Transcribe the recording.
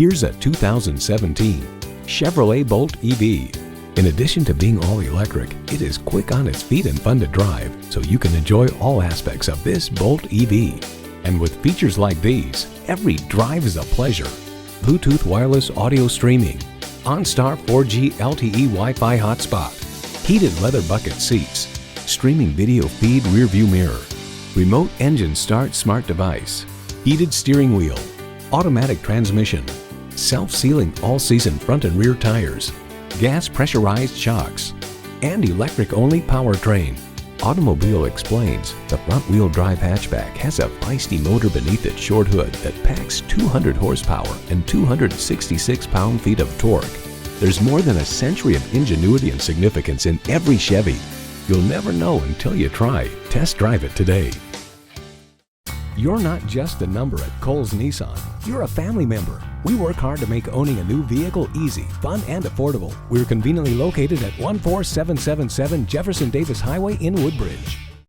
Here's a 2017 Chevrolet Bolt EV. In addition to being all electric, it is quick on its feet and fun to drive, so you can enjoy all aspects of this Bolt EV. And with features like these, every drive is a pleasure. Bluetooth wireless audio streaming, OnStar 4G LTE Wi-Fi hotspot, heated leather bucket seats, streaming video feed rear view mirror, remote engine start smart device, heated steering wheel, automatic transmission, self-sealing all-season front and rear tires, gas pressurized shocks, and electric-only powertrain. Automobile Explains, the front-wheel drive hatchback has a feisty motor beneath its short hood that packs 200 horsepower and 266 pound-feet of torque. There's more than a century of ingenuity and significance in every Chevy. You'll never know until you try. Test drive it today. You're not just a number at Cowles Nissan. You're a family member. We work hard to make owning a new vehicle easy, fun, and affordable. We're conveniently located at 14777 Jefferson Davis Highway in Woodbridge.